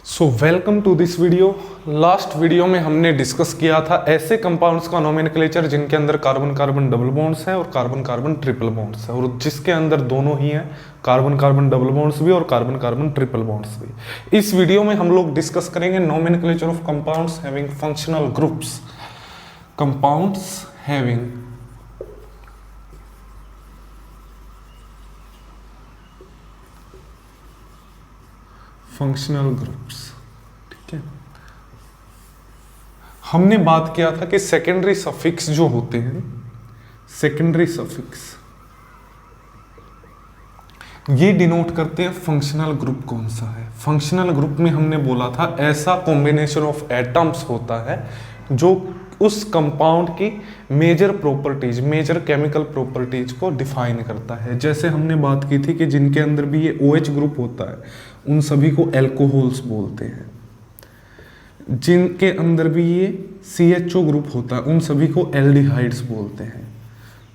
So welcome to this video. Last video में हमने discuss किया था ऐसे कंपाउंड्स का नोमेनक्लेचर जिनके अंदर कार्बन कार्बन डबल बॉन्ड्स है और कार्बन कार्बन ट्रिपल बॉन्ड्स है, और जिसके अंदर दोनों ही हैं, कार्बन कार्बन डबल बॉन्ड्स भी और कार्बन कार्बन ट्रिपल बॉन्ड्स भी। इस वीडियो में हम लोग डिस्कस करेंगे nomenclature of compounds having functional groups. Compounds having functional groups. ठीक है, हमने बात किया था कि सेकेंडरी सफिक्स जो होते हैं, सेकेंडरी सफिक्स ये डिनोट करते हैं फंक्शनल ग्रुप कौन सा है। फंक्शनल ग्रुप में हमने बोला था ऐसा कॉम्बिनेशन ऑफ एटम्स होता है जो उस कंपाउंड की major properties, major chemical properties को डिफाइन करता है। जैसे हमने बात की थी कि जिनके अंदर भी ये OH ग्रुप होता है उन सभी को एल्कोहल्स बोलते हैं, जिनके अंदर भी ये CHO ग्रुप होता है उन सभी को एल्डिहाइड्स बोलते हैं।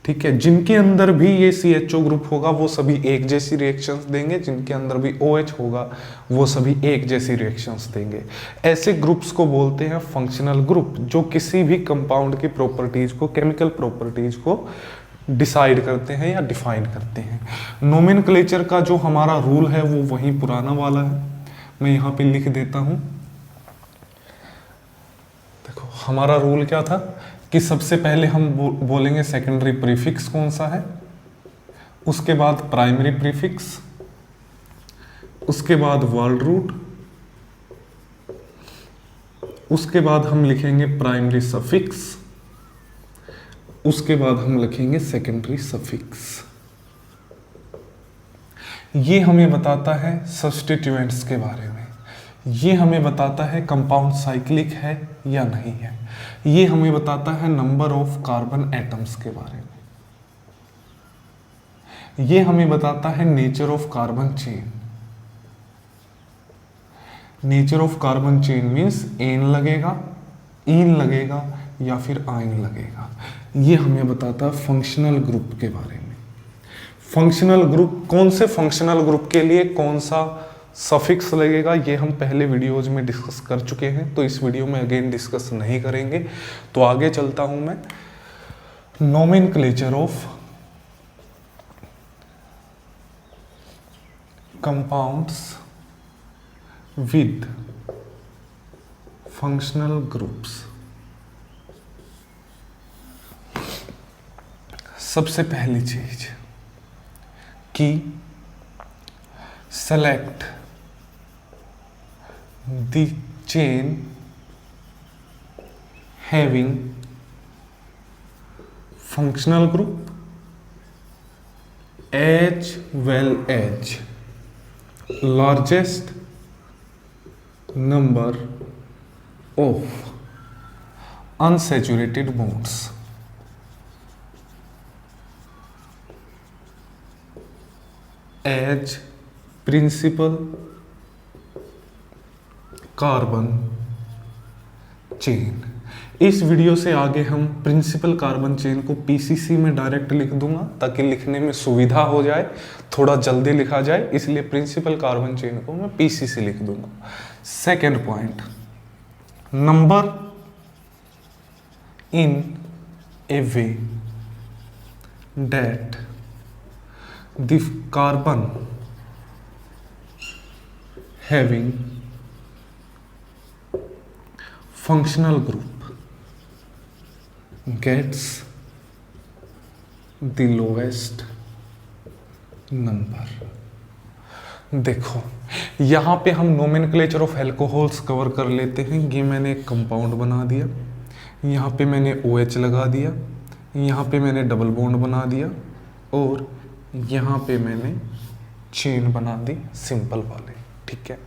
ठीक है, जिनके अंदर भी ये CHO ग्रुप होगा वो सभी एक जैसी रिएक्शंस देंगे, जिनके अंदर भी OH होगा वो सभी एक जैसी रिएक्शंस देंगे। ऐसे ग्रुप्स को बोलते हैं फंक्शनल ग्रुप, जो किसी भी कंपाउंड की प्रॉपर्टीज को, केमिकल प्रॉपर्टीज को डिसाइड करते हैं या डिफाइन करते हैं। नोमेनक्लेचर का जो हमारा रूल है वो वही पुराना वाला है, मैं यहाँ पे लिख देता हूँ। देखो हमारा रूल क्या था कि सबसे पहले हम बोलेंगे सेकेंडरी प्रीफिक्स कौन सा है, उसके बाद प्राइमरी प्रीफिक्स, उसके बाद वर्ड रूट, उसके बाद हम लिखेंगे प्राइमरी सफिक्स, उसके बाद हम लिखेंगे सेकेंडरी सफिक्स। ये हमें बताता है सब्स्टिट्यूएंट्स के बारे में, ये हमें बताता है कंपाउंड साइक्लिक है या नहीं है, ये हमें बताता है नंबर ऑफ कार्बन एटम्स के बारे में, ये हमें बताता है nature of carbon chain. Nature of carbon chain means ane लगेगा, ईन लगेगा या फिर आइन लगेगा। ये हमें बताता है फंक्शनल ग्रुप के बारे में। फंक्शनल ग्रुप, कौन से फंक्शनल ग्रुप के लिए कौन सा सफिक्स लगेगा ये हम पहले वीडियोज में डिस्कस कर चुके हैं, तो इस वीडियो में अगेन डिस्कस नहीं करेंगे। तो आगे चलता हूं मैं। Nomenclature of compounds with functional groups. सबसे पहली चीज कि select the chain having functional group as well as largest number of unsaturated bonds. As principal carbon chain. इस वीडियो से आगे हम प्रिंसिपल कार्बन चेन को PCC में डायरेक्ट लिख दूंगा ताकि लिखने में सुविधा हो जाए, थोड़ा जल्दी लिखा जाए, इसलिए प्रिंसिपल कार्बन चेन को मैं PCC लिख दूंगा। Second point, number in a way that the carbon having functional group gets the lowest number। देखो यहाँ पे हम नोमेनक्लेचर ऑफ एल्कोहल्स कवर कर लेते हैं। ये मैंने एक कंपाउंड बना दिया, यहाँ पे मैंने OH लगा दिया, यहाँ पे मैंने डबल बॉन्ड बना दिया और यहाँ पे मैंने चेन बना दी सिंपल वाले। ठीक है,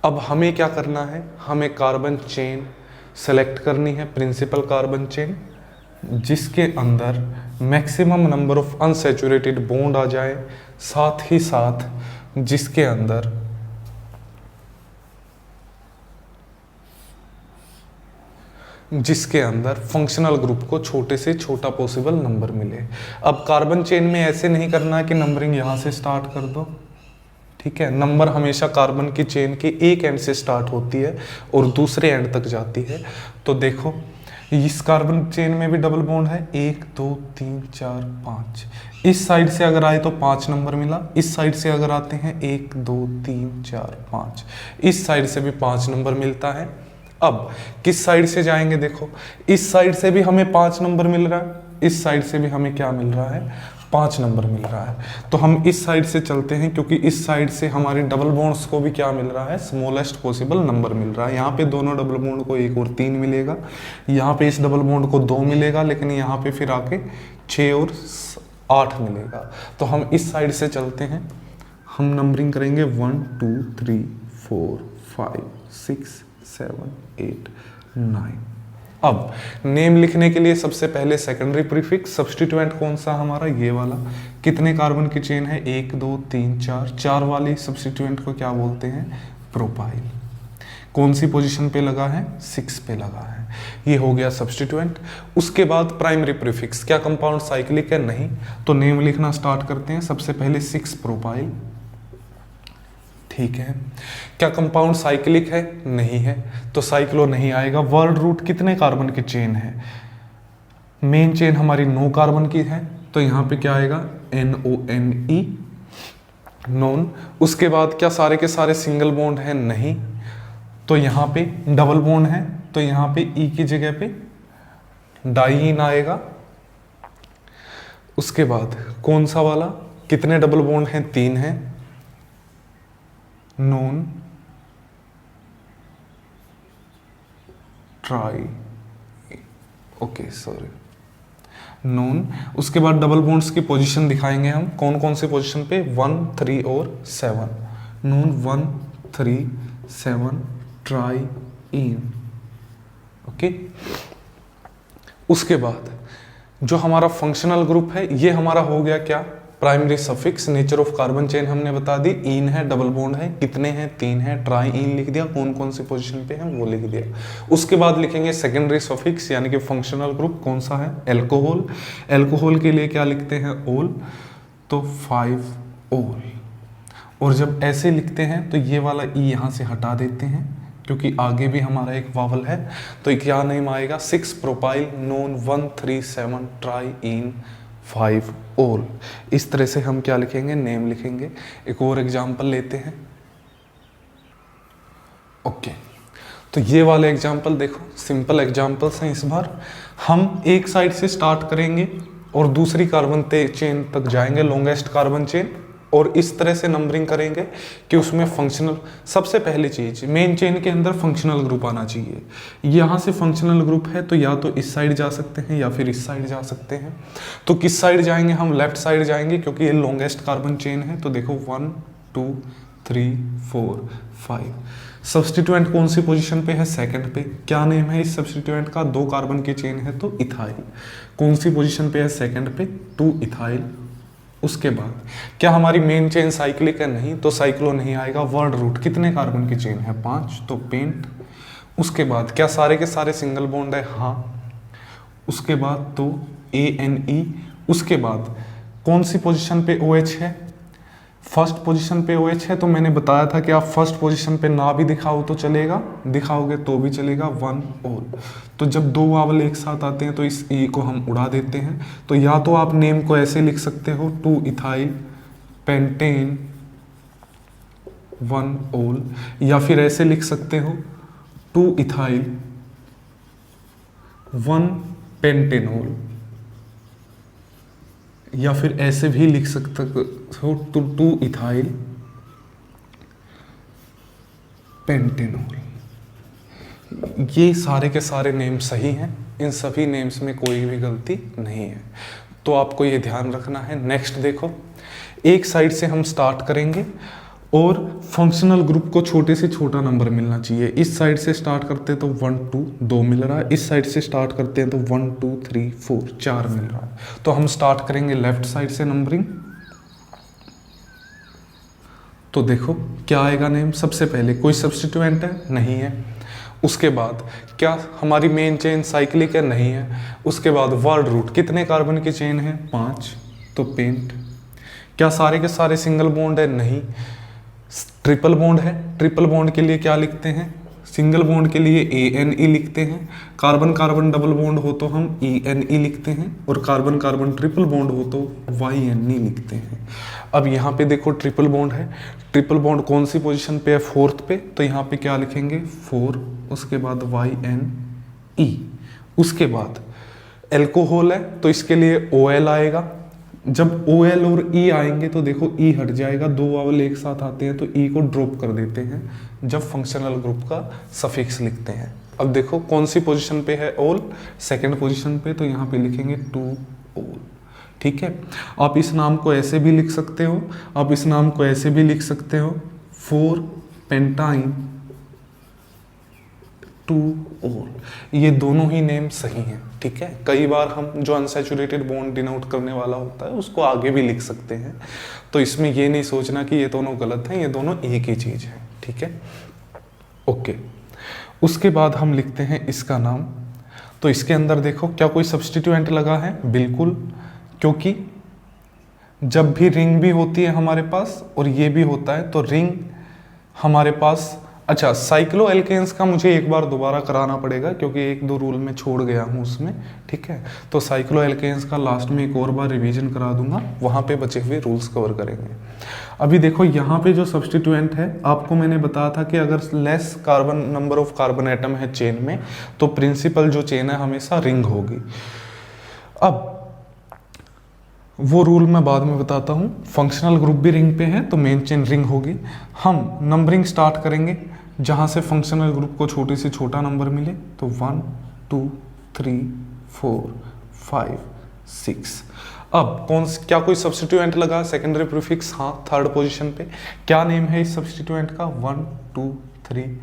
अब हमें क्या करना है, हमें कार्बन चेन सेलेक्ट करनी है, प्रिंसिपल कार्बन चेन जिसके अंदर maximum number of unsaturated bond आ जाए, साथ ही साथ जिसके अंदर फंक्शनल ग्रुप को छोटे से छोटा पॉसिबल नंबर मिले। अब कार्बन चेन में ऐसे नहीं करना है कि नंबरिंग यहाँ से स्टार्ट कर दो, ठीक है, नंबर हमेशा कार्बन की चेन के एक एंड से स्टार्ट होती है और दूसरे एंड तक जाती है। तो देखो इस कार्बन चेन में भी डबल बॉन्ड है, 1 2 3 4 5। इस साइड से अगर आए तो 5 नंबर मिला, इस साइड से अगर आते हैं 1 2 3 4 5, इस साइड से भी 5 नंबर मिलता है। अब किस साइड से जाएंगे, देखो इस साइड से भी हमें 5 नंबर मिल रहा है, इस साइड से भी हमें क्या मिल रहा है, 5 नंबर मिल रहा है। तो हम इस साइड से चलते हैं क्योंकि इस साइड से हमारे डबल बॉन्ड्स को भी क्या मिल रहा है, स्मॉलेस्ट पॉसिबल नंबर मिल रहा है। यहाँ पे दोनों डबल बॉन्ड को 1 और 3 मिलेगा, यहाँ पे इस डबल बॉन्ड को 2 मिलेगा, लेकिन यहाँ पे फिर आके 6 और 8 मिलेगा। तो हम इस साइड से चलते हैं, हम नंबरिंग करेंगे 1 2 3 4 5 6 7 8 9। अब नेम लिखने के लिए सबसे पहले सेकेंडरी प्रीफिक्स, सब्स्टिट्यूएंट कौन सा हमारा, ये वाला। कितने कार्बन की चेन है, 1 2 3 4, 4 वाली सब्स्टिट्यूएंट को क्या बोलते हैं, प्रोपाइल। कौन सी पोजीशन पे लगा है, 6 पे लगा है। ये हो गया सब्स्टिट्यूएंट। उसके बाद प्राइमरी प्रीफिक्स, क्या कंपाउंड साइक्लिक है, नहीं, तो नेम लिखना स्टार्ट करते हैं। सबसे पहले 6 प्रोपाइल, ठीक है। क्या कंपाउंड साइक्लिक है, नहीं है, तो साइक्लो नहीं आएगा। वर्ड रूट कितने कार्बन की चेन है, मेन चेन हमारी 9 कार्बन की है, तो यहाँ पे क्या आएगा, NONE, नॉन। उसके बाद क्या सारे के सारे सिंगल बॉन्ड है, नहीं, तो यहाँ पे डबल बॉन्ड है, तो यहाँ पे E की जगह पे डाइईन आएगा। उसके बाद कौन सा वाला, कितने डबल बॉन्ड हैं, 3 हैं, non try, okay sorry, non. उसके बाद डबल बॉन्ड्स की पोजीशन दिखाएंगे हम, कौन कौन से पोजीशन पे, 1 3 और 7, नॉन 1 3 7 ट्राई इन, ओके। उसके बाद जो हमारा फंक्शनल ग्रुप है, ये हमारा हो गया क्या, primary suffix. Nature of carbon chain हमने बता दी, इन है, डबल बॉन्ड है, कितने हैं, 3 है, ट्राई इन लिख दिया, कौन कौन सी पोजीशन पे है वो लिख दिया। उसके बाद लिखेंगे सेकेंडरी सफिक्स यानी कि फंक्शनल ग्रुप, कौन सा है, एल्कोहल। एल्कोहल के लिए क्या लिखते हैं, ओल, तो 5 ओल। और जब ऐसे लिखते हैं तो ये वाला ई यहाँ से हटा देते हैं क्योंकि आगे भी हमारा एक वावल है, तो क्या नेम आएगा, 6 प्रोपाइल नॉन 1 3 7 ट्राई इन 5 ओल। इस तरह से हम क्या लिखेंगे, नेम लिखेंगे। एक और एग्जाम्पल लेते हैं, ओके। तो ये वाले एग्जाम्पल देखो, सिंपल एग्जाम्पल्स हैं। इस बार हम एक साइड से स्टार्ट करेंगे और दूसरी कार्बन चेन तक जाएंगे, लॉन्गेस्ट कार्बन चेन, और इस तरह से नंबरिंग करेंगे कि उसमें फंक्शनल, सबसे पहली चीज मेन चेन के अंदर फंक्शनल ग्रुप आना चाहिए। यहाँ से फंक्शनल ग्रुप है तो या तो इस साइड जा सकते हैं या फिर इस साइड जा सकते हैं। तो किस साइड जाएंगे, हम लेफ्ट साइड जाएंगे क्योंकि ये लॉन्गेस्ट कार्बन चेन है। तो देखो 1 2 3 4 5। सब्स्टिट्यूएंट कौन सी पोजीशन पे है, सेकंड पे। क्या नेम है इस सब्स्टिट्यूएंट का, 2 कार्बन की चेन है तो इथाइल। कौन सी पोजीशन पे है, सेकंड पे, 2 इथाइल। उसके बाद क्या हमारी मेन चेन साइक्लिक है, नहीं, तो साइक्लो नहीं आएगा। वर्ड रूट कितने कार्बन की चेन है, 5, तो पेंट। उसके बाद क्या सारे के सारे सिंगल बॉन्ड है, हाँ। उसके बाद तो ANE। उसके बाद कौन सी पोजीशन पे OH है, फर्स्ट पोजीशन पे OH है। तो मैंने बताया था कि आप फर्स्ट पोजीशन पे ना भी दिखाओ तो चलेगा, दिखाओगे तो भी चलेगा, 1 ओल। तो जब 2 वावल एक साथ आते हैं तो इस E को हम उड़ा देते हैं। तो या तो आप नेम को ऐसे लिख सकते हो, 2 इथाइल पेंटेन 1 ओल, या फिर ऐसे लिख सकते हो 2 इथाइल 1 पेंटेनोल, या फिर ऐसे भी लिख सकते हो 2 इथाइल पेंटेनोल। ये सारे के सारे नेम सही हैं, इन सभी नेम्स में कोई भी गलती नहीं है, तो आपको ये ध्यान रखना है। नेक्स्ट देखो, एक साइड से हम स्टार्ट करेंगे और फंक्शनल ग्रुप को छोटे से छोटा नंबर मिलना चाहिए। इस साइड से स्टार्ट करते हैं तो 1 2 2 मिल रहा है, इस साइड से स्टार्ट करते हैं तो 1 2 3 4 4 मिल रहा है। तो हम स्टार्ट करेंगे लेफ्ट साइड से नंबरिंग। तो देखो क्या आएगा नेम, सबसे पहले कोई सब्स्टिट्यूएंट है, नहीं है। उसके बाद क्या हमारी मेन चेन साइक्लिक है, नहीं है। उसके बाद वर्ड रूट कितने कार्बन की चेन है, 5, तो पेंट। क्या सारे के सारे सिंगल बॉन्ड है, नहीं। ट्रिपल बॉन्ड है, ट्रिपल बॉन्ड के लिए क्या लिखते हैं, सिंगल बॉन्ड के लिए ANE लिखते हैं, कार्बन कार्बन डबल बॉन्ड हो तो हम ENE लिखते हैं, और कार्बन कार्बन ट्रिपल बॉन्ड हो तो YNE लिखते हैं। अब यहाँ पे देखो ट्रिपल बॉन्ड है, ट्रिपल बॉन्ड कौन सी पोजीशन पे है, 4th पे, तो यहाँ पे क्या लिखेंगे 4, उसके बाद YNE, उसके बाद एल्कोहल है तो इसके लिए OL आएगा। जब OL और E आएंगे तो देखो E हट जाएगा, दो वावल एक साथ आते हैं तो E को ड्रॉप कर देते हैं जब फंक्शनल ग्रुप का सफिक्स लिखते हैं। अब देखो कौन सी पोजीशन पे है ओल, सेकंड पोजीशन पे, तो यहाँ पे लिखेंगे 2 ओल। ठीक है, आप इस नाम को ऐसे भी लिख सकते हो, आप इस नाम को ऐसे भी लिख सकते हो, 4 पेंटाइन 2 ओल, ये दोनों ही नेम सही हैं। ठीक है, कई बार हम जो अनसैचुरेटेड बॉन्ड डिनोट करने वाला होता है उसको आगे भी लिख सकते हैं, तो इसमें ये नहीं सोचना कि ये दोनों गलत हैं, ये दोनों एक ही चीज है। ठीक है, ओके। उसके बाद हम लिखते हैं इसका नाम, तो इसके अंदर देखो क्या कोई सब्स्टिट्यूएंट लगा है, बिल्कुल, क्योंकि जब भी रिंग भी होती है हमारे पास और ये भी होता है तो रिंग हमारे पास, अच्छा साइक्लो एल्केन्स का मुझे एक बार दोबारा कराना पड़ेगा क्योंकि एक दो रूल में छोड़ गया हूँ उसमें। ठीक है, तो साइक्लो एल्केन्स का लास्ट में एक और बार रिवीजन करा दूंगा, वहाँ पे बचे हुए रूल्स कवर करेंगे। अभी देखो यहाँ पे जो सब्स्टिट्यूएंट है, आपको मैंने बताया था कि अगर less carbon number of carbon atom है चेन में तो प्रिंसिपल जो चेन है हमेशा रिंग होगी। अब वो रूल मैं बाद में बताता हूँ। फंक्शनल ग्रुप भी रिंग पे है तो मेन चेन रिंग होगी। हम नंबरिंग स्टार्ट करेंगे जहाँ से फंक्शनल ग्रुप को छोटे से छोटा नंबर मिले, तो 1 2 3 4 5 6। अब क्या कोई सब्स्टिट्यूएंट लगा, सेकेंडरी प्रीफिक्स, हाँ, थर्ड पोजीशन पे। क्या नेम है इस सब्स्टिट्यूएंट का, 1 2 3।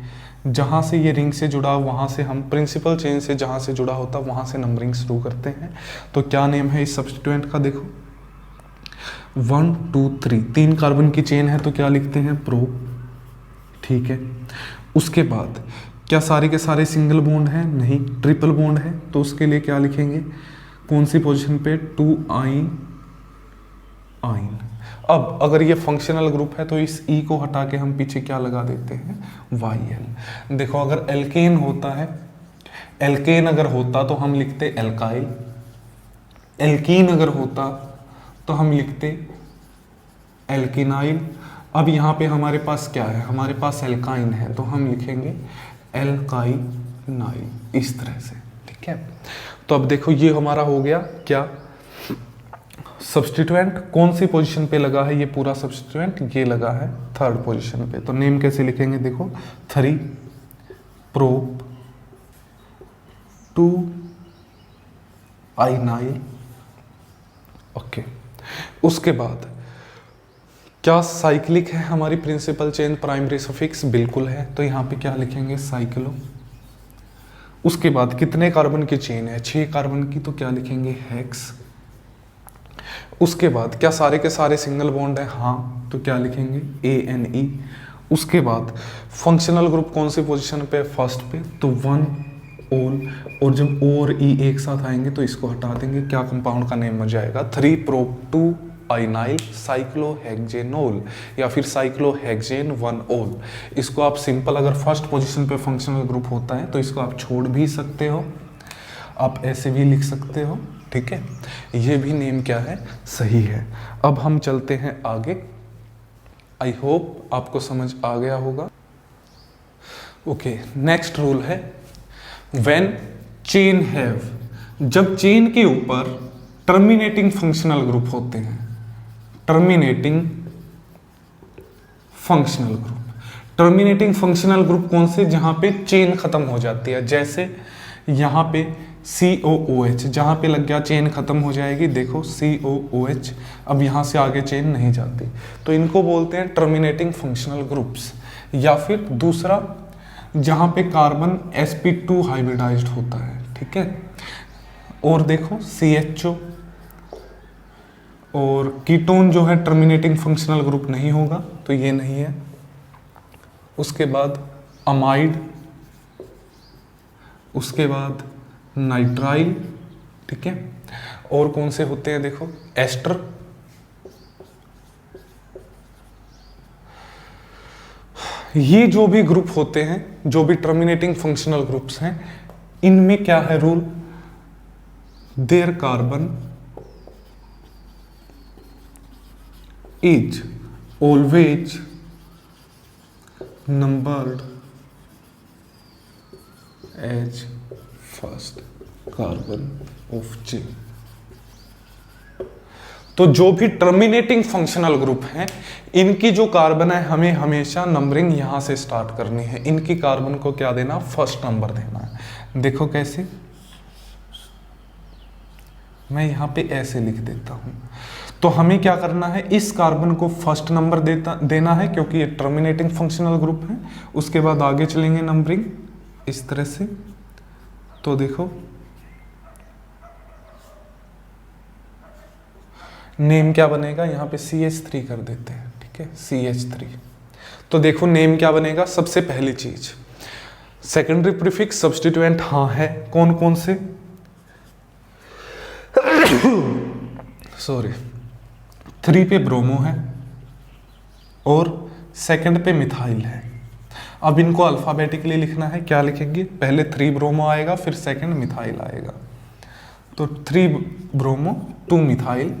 जहाँ से ये रिंग से जुड़ा वहाँ से हम प्रिंसिपल चेन से जहाँ से जुड़ा होता वहाँ से नंबरिंग शुरू करते हैं। तो क्या नेम है इस सब्स्टिट्यूएंट का, देखो 1 2 3, 3 कार्बन की चेन है तो क्या लिखते हैं, प्रो। ठीक है, उसके बाद क्या सारे के सारे सिंगल बॉन्ड हैं, नहीं, ट्रिपल बॉन्ड है, तो उसके लिए क्या लिखेंगे, कौन सी पोजीशन पे, 2 आइन आइन। अब अगर ये फंक्शनल ग्रुप है तो इस ई को हटा के हम पीछे क्या लगा देते हैं, YL। देखो अगर एल्केन होता है, एल्केन अगर होता तो हम लिखते एल्काइल, एल्कीन अगर होता तो हम लिखते एल्किनाइल। अब यहाँ पे हमारे पास क्या है, हमारे पास एल्काइन है तो हम लिखेंगे एल्काइनाइल, इस तरह से। ठीक है, तो अब देखो ये हमारा हो गया क्या, सब्स्टिट्यूएंट कौन सी पोजीशन पे लगा है, ये पूरा सब्स्टिट्यूएंट ये लगा है थर्ड पोजीशन पे। तो नेम कैसे लिखेंगे, देखो 3 प्रोप 2 आइनाइल। ओके, उसके बाद क्या साइक्लिक है हमारी प्रिंसिपल चेन, प्राइमरी सफिक्स, बिल्कुल है, तो यहाँ पे क्या लिखेंगे, साइक्लो। उसके बाद कितने कार्बन की चेन है, 6 कार्बन की, तो क्या लिखेंगे, हेक्स। उसके बाद क्या सारे के सारे सिंगल बॉन्ड है, हाँ, तो क्या लिखेंगे, ANE। उसके बाद फंक्शनल ग्रुप कौन सी पोजीशन पे, फर्स्ट पे, तो 1 ओल, और जब O और E एक साथ आएंगे तो इसको हटा देंगे, क्या कंपाउंड का नेम हो जाएगा, 3 प्रोप 2 आइनाइल साइक्लोहेक्जेनोल, या फिर साइक्लोहेक्जेन 1 ओल। इसको आप सिंपल, अगर फर्स्ट पोजीशन पे फंक्शनल ग्रुप होता है तो इसको आप छोड़ भी सकते हो, आप ऐसे भी लिख सकते हो। ठीक है, ये भी नेम क्या है, सही है। अब हम चलते हैं आगे, आई होप आपको समझ आ गया होगा। ओके, नेक्स्ट रूल है व्हेन चेन हैव, जब चेन के ऊपर टर्मिनेटिंग फंक्शनल ग्रुप होते हैं, terminating functional group, terminating functional group कौन से, जहां पे चेन खत्म हो जाती है, जैसे यहां पे COOH, जहां पे लग गया चेन खत्म हो जाएगी, देखो COOH, अब यहां से आगे चेन नहीं जाती, तो इनको बोलते हैं टर्मिनेटिंग फंक्शनल ग्रुप्स। या फिर दूसरा, जहां पे कार्बन sp2 हाइब्रिडाइज्ड होता है। ठीक है, और देखो CHO और कीटोन जो है टर्मिनेटिंग फंक्शनल ग्रुप नहीं होगा, तो ये नहीं है। उसके बाद अमाइड, उसके बाद नाइट्राइल। ठीक है, और कौन से होते हैं, देखो एस्टर, ये जो भी ग्रुप होते हैं, जो भी टर्मिनेटिंग फंक्शनल ग्रुप्स हैं, इनमें क्या है rule, there carbon is always numbered as first carbon of chain. तो जो भी टर्मिनेटिंग फंक्शनल ग्रुप हैं, इनकी जो कार्बन है हमें हमेशा नंबरिंग यहां से स्टार्ट करनी है। इनकी कार्बन को क्या देना, फर्स्ट नंबर देना है। देखो कैसे, मैं यहां पे ऐसे लिख देता हूं। तो हमें क्या करना है, इस कार्बन को फर्स्ट नंबर देना है क्योंकि ये टर्मिनेटिंग फंक्शनल ग्रुप है। उसके बाद आगे चलेंगे नंबरिंग इस तरह से। तो देखो नेम क्या बनेगा, यहां पे CH3 कर देते हैं, ठीक है, CH3। तो देखो नेम क्या बनेगा, सबसे पहली चीज सेकेंडरी प्रीफिक्स सब्स्टिट्यूएंट हाँ है, कौन कौन से, सॉरी 3 पे ब्रोमो है और सेकंड पे मिथाइल है। अब इनको अल्फाबेटिकली लिखना है, क्या लिखेंगे, पहले 3 ब्रोमो आएगा, फिर सेकंड मिथाइल आएगा। तो 3 ब्रोमो 2 मिथाइल।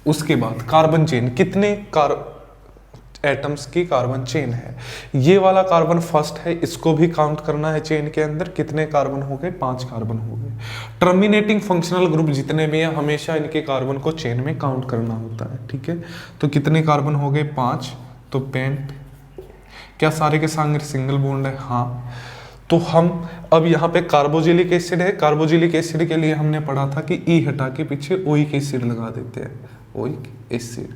उसके बाद कार्बन चेन, कितने एटम्स की कार्बन चेन है, ये वाला कार्बन फर्स्ट है, इसको भी काउंट करना है चेन के अंदर। कितने कार्बन हो गए, 5 कार्बन हो गए। टर्मिनेटिंग फंक्शनल ग्रुप जितने भी हैं, हमेशा इनके कार्बन को चेन में काउंट करना होता है, ठीक है। तो कितने कार्बन हो गए, 5। तो पेंट, क्या सारे के सारे सिंगल बॉन्ड है, हाँ। तो हम अब यहाँ पे कार्बोजिलिक एसिड है, कार्बोजिलिक एसिड के लिए हमने पढ़ा था कि ई हटा के पीछे ओइक एसिड लगा देते हैं, ओइक एसिड।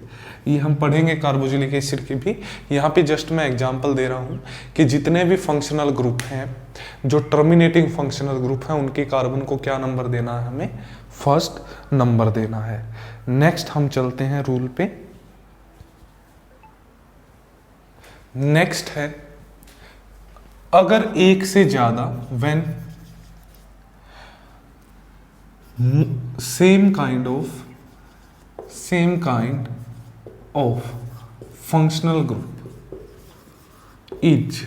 ये हम पढ़ेंगे कार्बोजिलिक एसिड की भी। यहाँ पे जस्ट मैं एग्जांपल दे रहा हूँ कि जितने भी फंक्शनल ग्रुप हैं, जो टर्मिनेटिंग फंक्शनल ग्रुप हैं, उनके कार्बन को क्या नंबर देना है, हमें फर्स्ट नंबर देना है। नेक्स्ट हम चलते हैं रूल पे। नेक्स्ट है, अगर एक से ज्यादा when same kind of functional group is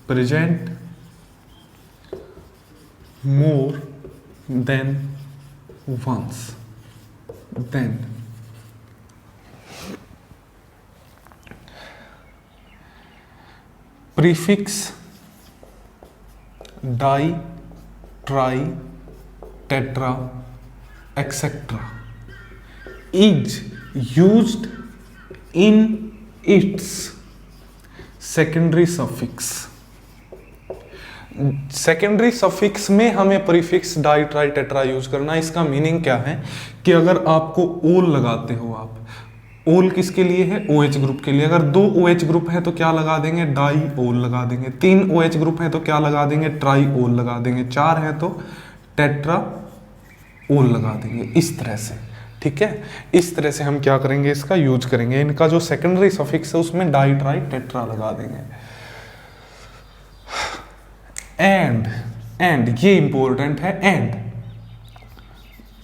present more than once, then prefix di, tri, tetra, etcetera is used in its secondary suffix। Secondary suffix में हमें prefix di, tri, tetra use करना। इसका meaning क्या है कि अगर आपको ओल लगाते हो, आप ओल किसके लिए है, OH ग्रुप के लिए। अगर 2 OH ग्रुप है तो क्या लगा देंगे, डाई ओल लगा देंगे। 3 OH ग्रुप है तो क्या लगा देंगे, ट्राई ओल लगा देंगे। 4 है तो टेट्रा ओल लगा देंगे, इस तरह से, ठीक है। इस तरह से हम क्या करेंगे, इसका यूज करेंगे। इनका जो सेकेंडरी सफिक्स है उसमें डाई, ट्राई, टेट्रा लगा देंगे। एंड ये इंपॉर्टेंट है, and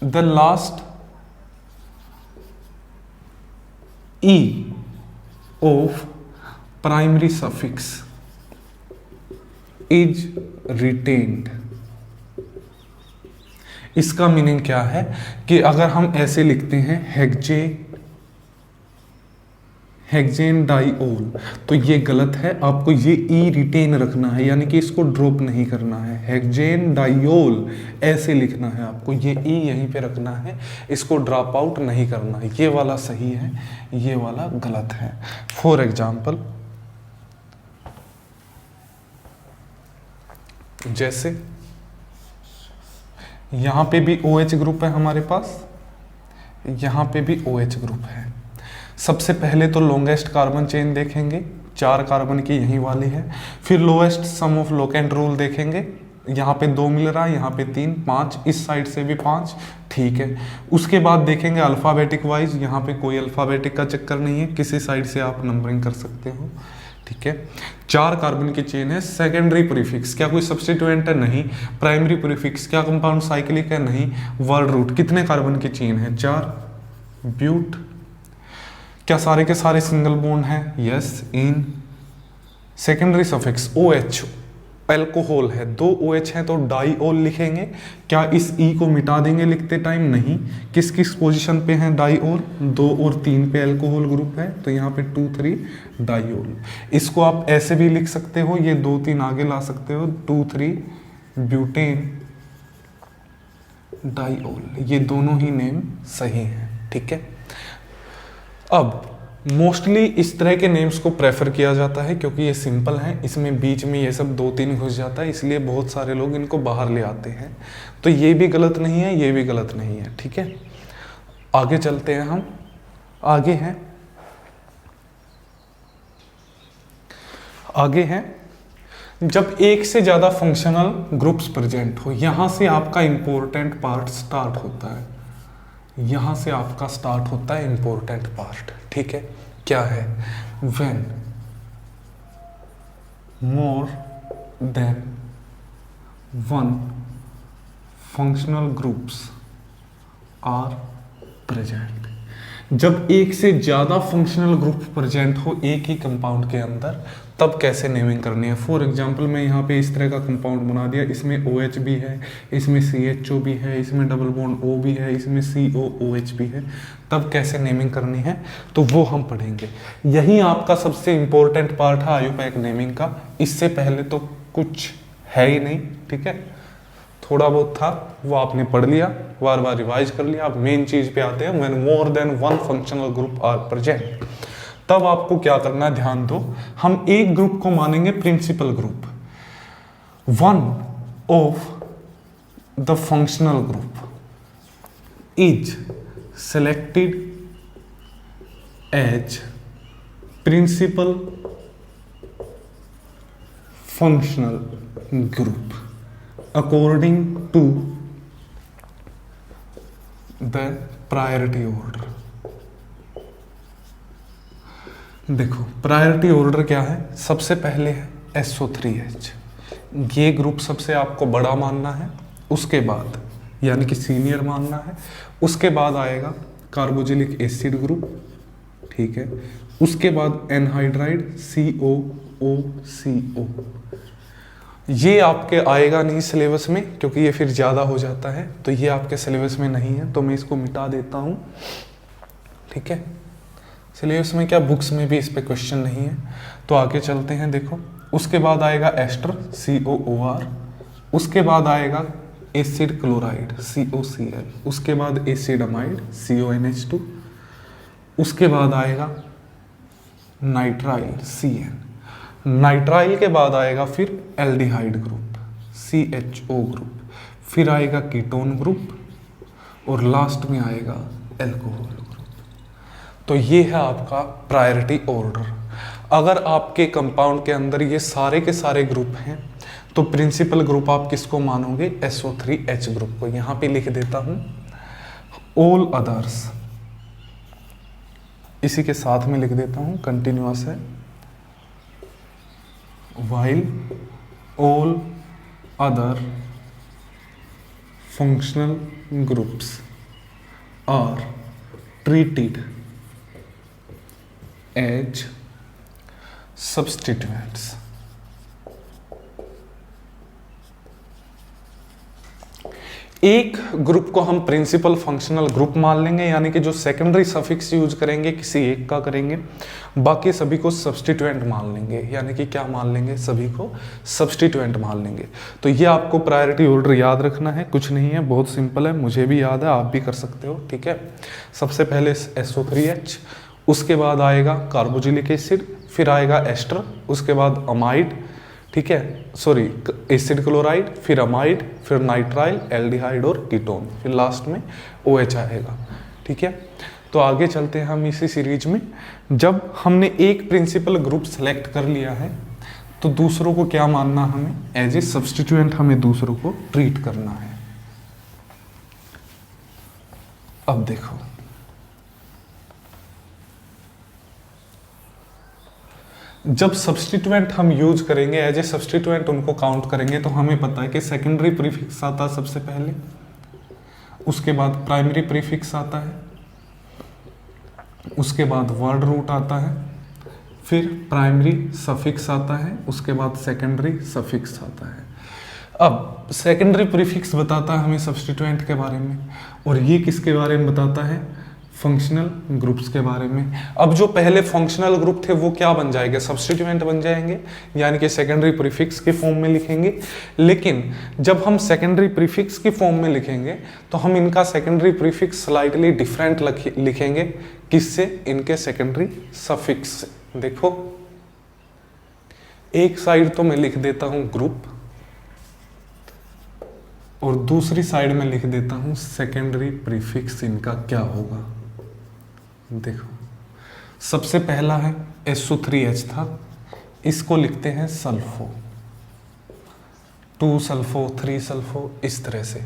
the last E of primary suffix is retained। इसका मीनिंग क्या है कि अगर हम ऐसे लिखते हैं हेक्सेन डाइओल, तो ये गलत है। आपको ये ई रिटेन रखना है, यानी कि इसको ड्रॉप नहीं करना है। हेक्सेन डाइओल ऐसे लिखना है आपको, ये ई यहीं पे रखना है, इसको ड्रॉप आउट नहीं करना है। ये वाला सही है, ये वाला गलत है। फॉर एग्जाम्पल, जैसे यहां पे भी OH ग्रुप है हमारे पास, यहां पे भी OH ग्रुप है। सबसे पहले तो लॉन्गेस्ट कार्बन चेन देखेंगे, 4 कार्बन की यही वाली है। फिर lowest sum of locant rule देखेंगे, यहाँ पे 2 मिल रहा है, यहाँ पे 3, 5, इस साइड से भी 5, ठीक है। उसके बाद देखेंगे अल्फाबेटिक वाइज, यहाँ पे कोई अल्फाबेटिक का चक्कर नहीं है, किसी साइड से आप नंबरिंग कर सकते हो, ठीक है। 4 कार्बन की चेन है। सेकेंडरी प्रीफिक्स, क्या कोई सब्स्टिट्यूएंट है, नहीं। प्राइमरी प्रीफिक्स, क्या कंपाउंड साइक्लिक है, नहीं। वर्ड रूट, कितने कार्बन की चेन है, 4। ब्यूट, क्या सारे के सारे सिंगल बॉन्ड हैं, yes. In secondary suffix OH, alcohol है, 2 OH है तो डाईओल लिखेंगे। क्या इस E को मिटा देंगे लिखते टाइम? नहीं। किस किस पोजीशन पे है डाईओल? 2 और 3 पे एल्कोहल ग्रुप है, तो यहाँ पे 2 3 डाईओल। इसको आप ऐसे भी लिख सकते हो, ये 2 3 आगे ला सकते हो, 2 3 ब्यूटेन डाईओल। ये दोनों ही नेम सही हैं, ठीक है। अब मोस्टली इस तरह के नेम्स को प्रेफर किया जाता है क्योंकि ये सिंपल हैं, इसमें बीच में ये सब 2 3 घुस जाता है, इसलिए बहुत सारे लोग इनको बाहर ले आते हैं। तो ये भी गलत नहीं है, ये भी गलत नहीं है, ठीक है। आगे चलते हैं हम। आगे हैं जब एक से ज़्यादा फंक्शनल ग्रुप्स प्रेजेंट हो, यहाँ से आपका इंपॉर्टेंट पार्ट स्टार्ट होता है, यहाँ से आपका स्टार्ट होता है इंपॉर्टेंट पार्ट, ठीक है। क्या है? When more than 1 functional groups are present. जब एक से ज्यादा फंक्शनल ग्रुप प्रेजेंट हो एक ही कंपाउंड के अंदर, तब कैसे नेमिंग करनी है। फॉर एग्जांपल मैं यहाँ पे इस तरह का कंपाउंड बना दिया, इसमें OH भी है, इसमें CHO भी है, इसमें डबल बॉन्ड O भी है, इसमें COOH भी है, तब कैसे नेमिंग करनी है तो वो हम पढ़ेंगे। यही आपका सबसे इंपॉर्टेंट पार्ट है आयुपैक नेमिंग का। इससे पहले तो कुछ है ही नहीं, ठीक है। थोड़ा बहुत था वो आपने पढ़ लिया, बार बार रिवाइज कर लिया। अब मेन चीज पे आते हैं, when more than 1 functional group are present. तब आपको क्या करना है, ध्यान दो। हम एक ग्रुप को मानेंगे principal group. One of the functional group is selected as principal functional group according to the priority order। देखो प्रायोरिटी ऑर्डर क्या है, सबसे पहले है SO3H, ये ग्रुप सबसे आपको बड़ा मानना है, उसके बाद यानी कि सीनियर मानना है, उसके बाद आएगा कार्बोजिलिक एसिड ग्रुप, ठीक है। उसके बाद एनहाइड्राइड COOCO, ये आपके आएगा नहीं सिलेबस में क्योंकि ये फिर ज़्यादा हो जाता है, तो ये आपके सिलेबस में नहीं है, तो मैं इसको मिटा देता हूँ, ठीक है। सिलेबस में क्या, बुक्स में भी इस पे क्वेश्चन नहीं है। तो आगे चलते हैं, देखो उसके बाद आएगा एस्टर COOR, उसके बाद आएगा एसिड क्लोराइड COCl, उसके बाद एसिड अमाइड CONH2, उसके बाद आएगा नाइट्राइल CN, नाइट्राइल के बाद आएगा फिर एल्डिहाइड ग्रुप CHO ग्रुप, फिर आएगा कीटोन ग्रुप और लास्ट में आएगा एल्कोहल ग्रुप। तो ये है आपका प्रायोरिटी ऑर्डर। अगर आपके कंपाउंड के अंदर ये सारे के सारे ग्रुप हैं तो प्रिंसिपल ग्रुप आप किसको मानोगे, SO3H ग्रुप को। यहां पे लिख देता हूं ऑल अदर्स, इसी के साथ में लिख देता हूं, कंटिन्यूअस है, while all other functional groups are treated as substituents। एक ग्रुप को हम प्रिंसिपल फंक्शनल ग्रुप मान लेंगे, यानी कि जो सेकेंडरी सफिक्स यूज करेंगे किसी एक का करेंगे, बाकी सभी को सब्स्टिट्यूएंट मान लेंगे, यानी कि क्या मान लेंगे, सभी को सब्स्टिट्यूएंट मान लेंगे। तो ये आपको प्रायोरिटी ऑर्डर याद रखना है, कुछ नहीं है, बहुत सिंपल है, मुझे भी याद है, आप भी कर सकते हो, ठीक है। सबसे पहले SO3H, उसके बाद आएगा कार्बोजिलिक एसिड, फिर आएगा एस्टर, उसके बाद अमाइड, ठीक है, सॉरी एसिड क्लोराइड, फिर अमाइड, फिर नाइट्राइल, एल्डिहाइड और कीटोन, फिर लास्ट में OH आएगा, ठीक है। तो आगे चलते हैं हम इसी सीरीज में। जब हमने एक प्रिंसिपल ग्रुप सेलेक्ट कर लिया है तो दूसरों को क्या मानना, हमें एज ए सब्स्टिट्यूएंट हमें दूसरों को ट्रीट करना है। अब देखो जब सब्स्टिट्यूएंट हम यूज करेंगे, एज ए सब्स्टिट्यूएंट उनको काउंट करेंगे, तो हमें पता है कि सेकेंडरी प्रीफिक्स आता है सबसे पहले, उसके बाद प्राइमरी प्रीफिक्स आता है, उसके बाद वर्ड रूट आता है, फिर प्राइमरी सफिक्स आता है, उसके बाद सेकेंडरी सफिक्स आता है। अब सेकेंडरी प्रीफिक्स बताता है हमें सब्स्टिट्यूएंट के बारे में, और ये किसके बारे में बताता है, फंक्शनल ग्रुप्स के बारे में। अब जो पहले फंक्शनल ग्रुप थे वो क्या बन जाएंगे, सब्स्टिट्यूएंट बन जाएंगे, यानी कि सेकेंडरी प्रीफिक्स के फॉर्म में लिखेंगे। लेकिन जब हम सेकेंडरी प्रीफिक्स की फॉर्म में लिखेंगे तो हम इनका सेकेंडरी प्रीफिक्स स्लाइटली डिफरेंट लिखेंगे। किससे, इनके सेकेंडरी सफिक्स से। देखो एक साइड तो मैं लिख देता हूं ग्रुप, और दूसरी साइड में लिख देता हूं सेकेंडरी प्रीफिक्स इनका क्या होगा। देखो सबसे पहला है SO3H था, इसको लिखते हैं सल्फो, 2 सल्फो 3 सल्फो इस तरह से।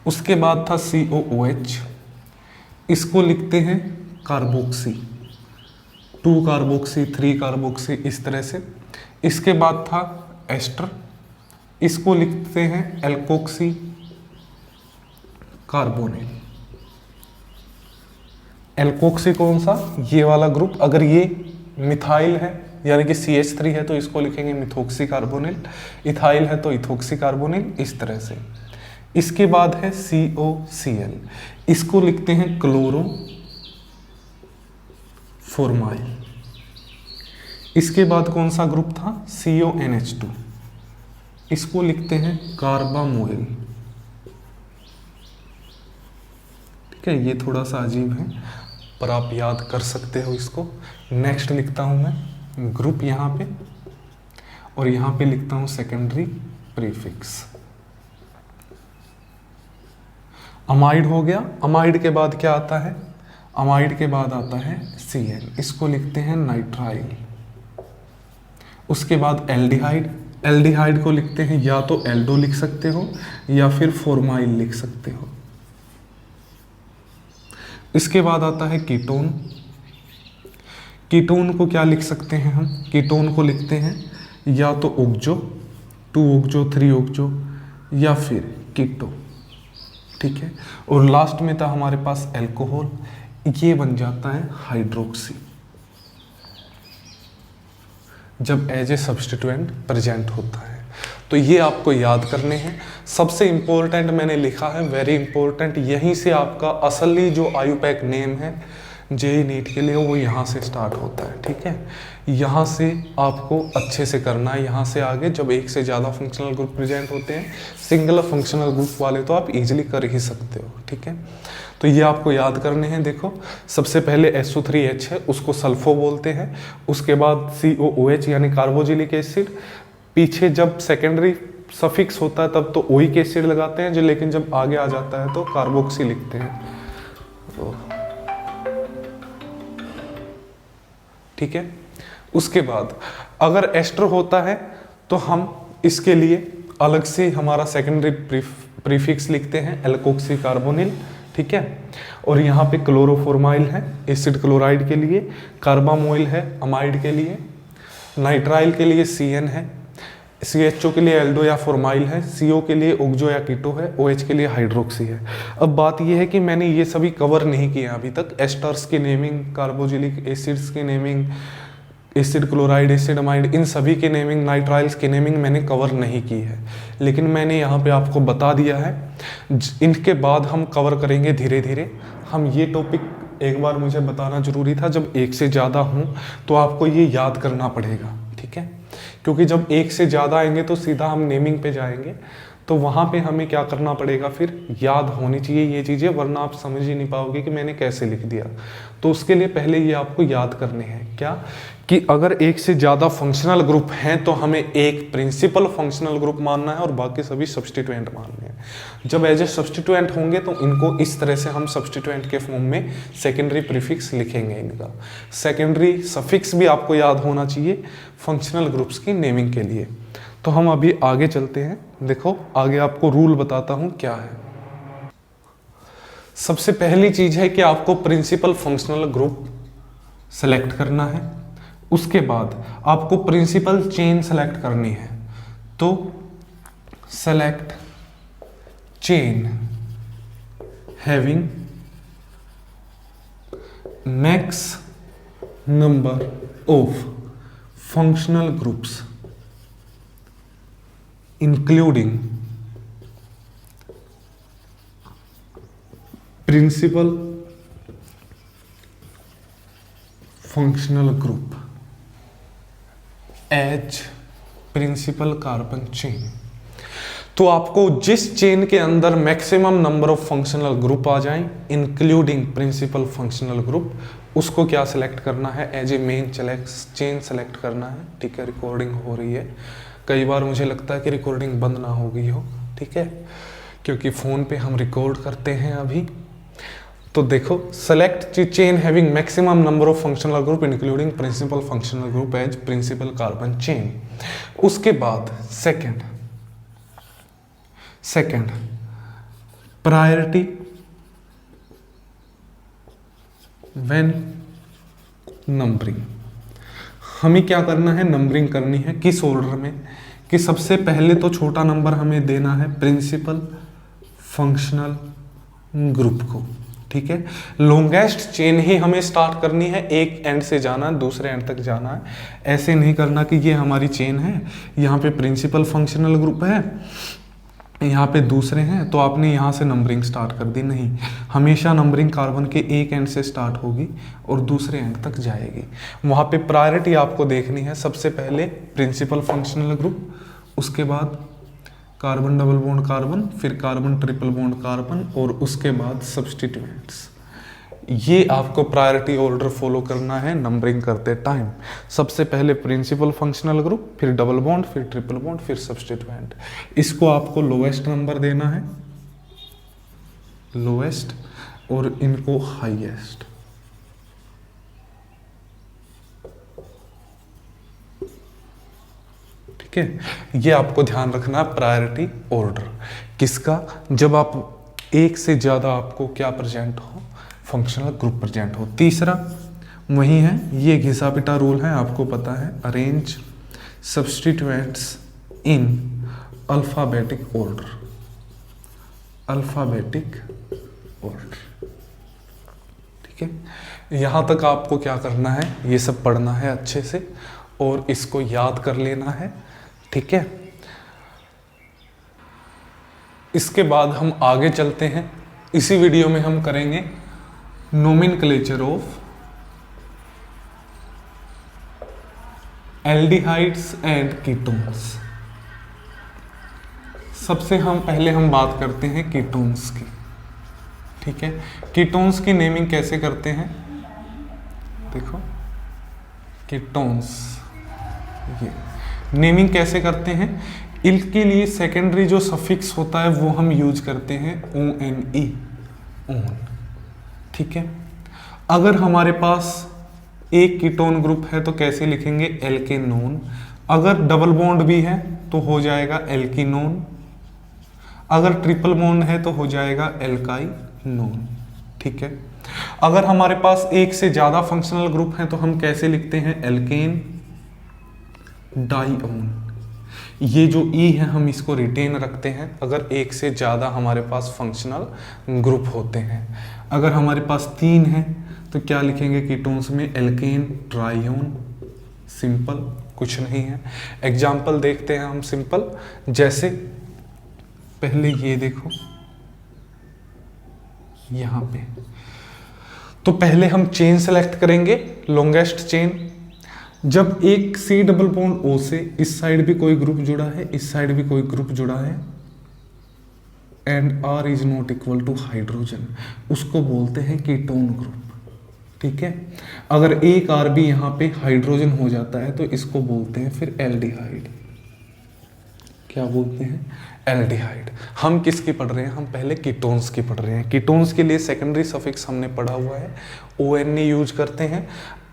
उसके बाद था COOH, इसको लिखते हैं कार्बोक्सी, 2 कार्बोक्सी 3 कार्बोक्सी इस तरह से। इसके बाद था एस्टर, इसको लिखते हैं एल्कोक्सी कार्बोनिल। एल्कोक्सी कौन सा, ये वाला ग्रुप। अगर ये मिथाइल है यानी कि CH3 है तो इसको लिखेंगे मिथोक्सी कार्बोनिल, इथाइल है तो इथोक्सी कार्बोनिल, इस तरह से। इसके बाद है COCl, इसको लिखते हैं क्लोरो फॉर्माइल। इसके बाद कौन सा ग्रुप था, CONH2, इसको लिखते हैं कार्बामोइल। ठीक है, ये थोड़ा सा अजीब है पर आप याद कर सकते हो इसको। नेक्स्ट लिखता हूं मैं ग्रुप यहाँ पे, और यहाँ पे लिखता हूं सेकेंडरी प्रीफिक्स। अमाइड हो गया। अमाइड के बाद क्या आता है, अमाइड के बाद आता है Cl, इसको लिखते हैं नाइट्राइल। उसके बाद एल्डिहाइड, एल्डिहाइड को लिखते हैं या तो एल्डो लिख सकते हो या फिर फॉर्माइल लिख सकते हो। इसके बाद आता है कीटोन। कीटोन को क्या लिख सकते हैं हम, कीटोन को लिखते हैं या तो ओक्जो, 2 ओक्जो 3 ओक्जो, या फिर कीटो। ठीक है, और लास्ट में था हमारे पास एल्कोहल, ये बन जाता है हाइड्रोक्सी जब एज ए सब्स्टिट्यूएंट प्रेजेंट होता है। तो ये आपको याद करने हैं। सबसे इंपॉर्टेंट मैंने लिखा है, वेरी इंपॉर्टेंट, यहीं से आपका असली जो आयुपैक नेम है जेई नीट के लिए वो यहाँ से स्टार्ट होता है। ठीक है, यहाँ से आपको अच्छे से करना है। यहाँ से आगे जब एक से ज़्यादा फंक्शनल ग्रुप प्रेजेंट होते हैं, सिंगल फंक्शनल ग्रुप वाले तो आप इजीली कर ही सकते हो। ठीक है, तो ये आपको याद करने हैं। देखो सबसे पहले SO3H है, उसको सल्फो बोलते हैं। उसके बाद COOH यानी कार्बोजिलिक एसिड। पीछे जब सेकेंडरी सफिक्स होता है तब तो ओइक एसिड लगाते हैं, जो लेकिन जब आगे आ जाता है तो कार्बोक्सी लिखते हैं। तो ठीक है, उसके बाद अगर एस्टर होता है तो हम इसके लिए अलग से हमारा सेकेंडरी प्रीफिक्स लिखते हैं एल्कोक्सी कार्बोनिल। ठीक है, और यहाँ पे क्लोरोफॉर्माइल है एसिड क्लोराइड के लिए, कार्बामोइल है अमाइड के लिए, नाइट्राइल के लिए CN है, CHO के लिए एल्डो या फॉर्माइल है, CO के लिए ओक्जो या कीटो है, OH के लिए हाइड्रोक्सी है। अब बात यह है कि मैंने ये सभी कवर नहीं किया अभी तक। एस्टर्स की नेमिंग, कार्बोजिलिक एसिड्स की naming, acid chloride, acid amide, इन सभी के नेमिंग, नाइट्राइल्स की नेमिंग मैंने कवर नहीं की है, लेकिन मैंने यहाँ पे आपको बता दिया है। इनके बाद हम कवर करेंगे धीरे धीरे। हम ये टॉपिक एक बार मुझे बताना जरूरी था, जब एक से ज़्यादा हूँ तो आपको ये याद करना पड़ेगा। ठीक है, क्योंकि जब एक से ज़्यादा आएंगे तो सीधा हम नेमिंग पे जाएंगे, तो वहाँ पे हमें क्या करना पड़ेगा, फिर याद होनी चाहिए ये चीज़ें, वरना आप समझ ही नहीं पाओगे कि मैंने कैसे लिख दिया। तो उसके लिए पहले ये आपको याद करने हैं क्या, कि अगर एक से ज़्यादा फंक्शनल ग्रुप हैं तो हमें एक प्रिंसिपल फंक्शनल ग्रुप मानना है और बाकी सभी सब्स्टिट्यूएंट मानने हैं। जब एज ए सब्स्टिट्यूएंट होंगे तो इनको इस तरह से हम सब्स्टिट्यूएंट के फॉर्म में सेकेंडरी प्रीफिक्स लिखेंगे। इनका सेकेंडरी सफिक्स भी आपको याद होना चाहिए फंक्शनल ग्रुप्स की नेमिंग के लिए। तो हम अभी आगे चलते हैं। देखो आगे आपको रूल बताता हूं क्या है। सबसे पहली चीज है कि आपको प्रिंसिपल फंक्शनल ग्रुप सेलेक्ट करना है। उसके बाद आपको प्रिंसिपल चेन सेलेक्ट करनी है। तो select chain having max number of functional groups including principal functional group as principal carbon chain। तो आपको जिस चेन के अंदर maximum number of functional group आ जाएं इंक्लूडिंग प्रिंसिपल फंक्शनल ग्रुप, उसको क्या सिलेक्ट करना है, as a main chain select करना है। ठीक है, रिकॉर्डिंग हो रही है, कई बार मुझे लगता है कि रिकॉर्डिंग बंद ना हो गई हो, ठीक है, क्योंकि फ़ोन पे हम रिकॉर्ड करते हैं अभी। तो देखो, select chain having maximum number of functional group including principal functional group as principal carbon chain. उसके बाद सेकंड प्रायोरिटी व्हेन नंबरिंग। हमें क्या करना है, नंबरिंग करनी है किस ऑर्डर में, कि सबसे पहले तो छोटा नंबर हमें देना है प्रिंसिपल फंक्शनल ग्रुप को। ठीक है, लॉन्गेस्ट चेन ही हमें स्टार्ट करनी है, एक एंड से जाना है दूसरे एंड तक जाना है। ऐसे नहीं करना कि ये हमारी चेन है, यहाँ पे प्रिंसिपल फंक्शनल ग्रुप है, यहाँ पे दूसरे हैं, तो आपने यहाँ से नंबरिंग स्टार्ट कर दी। नहीं, हमेशा नंबरिंग कार्बन के एक एंड से स्टार्ट होगी और दूसरे एंड तक जाएगी। वहाँ पे प्रायोरिटी आपको देखनी है, सबसे पहले प्रिंसिपल फंक्शनल ग्रुप, उसके बाद कार्बन डबल बॉन्ड कार्बन, फिर कार्बन ट्रिपल बॉन्ड कार्बन, और उसके बाद सब्स्टिट्यूएंट्स। ये आपको प्रायोरिटी ऑर्डर फॉलो करना है नंबरिंग करते टाइम। सबसे पहले प्रिंसिपल फंक्शनल ग्रुप, फिर डबल बॉन्ड, फिर ट्रिपल बॉन्ड, फिर सब्स्टिट्यूएंट। इसको आपको लोएस्ट नंबर देना है, लोएस्ट, और इनको हाईएस्ट। ठीक है, ये आपको ध्यान रखना है प्रायोरिटी ऑर्डर किसका, जब आप एक से ज्यादा आपको क्या प्रेजेंट हो, फंक्शनल ग्रुप प्रेजेंट हो। तीसरा वही है, ये घिसा पिटा रूल है, आपको पता है, अरेंज सब्स्टिट्यूएंट्स इन अल्फाबेटिक ऑर्डर, अल्फाबेटिक ऑर्डर। ठीक है, यहां तक आपको क्या करना है, ये सब पढ़ना है अच्छे से और इसको याद कर लेना है। ठीक है, इसके बाद हम आगे चलते हैं। इसी वीडियो में हम करेंगे nomenclature of aldehydes and ketones. सबसे पहले हम बात करते हैं कीटोन्स की। ठीक है, कीटोन्स की नेमिंग कैसे करते हैं, देखो कीटोन्स, ये नेमिंग कैसे करते हैं, इनके लिए सेकेंडरी जो सफिक्स होता है वो हम यूज करते हैं ONE, ओन। ठीक है, अगर हमारे पास एक कीटोन ग्रुप है तो कैसे लिखेंगे, एल्केनोन। अगर डबल बॉन्ड भी है तो हो जाएगा एल्कीनोन, अगर ट्रिपल बॉन्ड है तो हो जाएगा एल्काइनोन। ठीक है, अगर हमारे पास एक से ज्यादा फंक्शनल ग्रुप है तो हम कैसे लिखते हैं, एल्केन डाइओन। ये जो ई है हम इसको रिटेन रखते हैं अगर एक से ज़्यादा हमारे पास फंक्शनल ग्रुप होते हैं। अगर हमारे पास 3 हैं तो क्या लिखेंगे कीटोन्स में, एल्केन ट्राइओन। सिंपल, कुछ नहीं है। एग्जाम्पल देखते हैं हम सिंपल, जैसे पहले ये देखो यहाँ पे, तो पहले हम चेन सेलेक्ट करेंगे, लॉन्गेस्ट चेन। जब एक C डबल बॉन्ड O से इस साइड भी कोई ग्रुप जुड़ा है, इस साइड भी कोई ग्रुप जुड़ा है, and R is not equal to hydrogen, उसको बोलते हैं कीटोन ग्रुप। ठीक है, अगर एक R भी यहाँ पे हाइड्रोजन हो जाता है तो इसको बोलते हैं फिर एल्डिहाइड। क्या बोलते हैं, एल्डिहाइड। हम किसकी पढ़ रहे हैं, हम पहले कीटोन्स की पढ़ रहे हैं। कीटोन्स के लिए सेकेंडरी सफिक्स हमने पढ़ा हुआ है, ONE यूज करते हैं।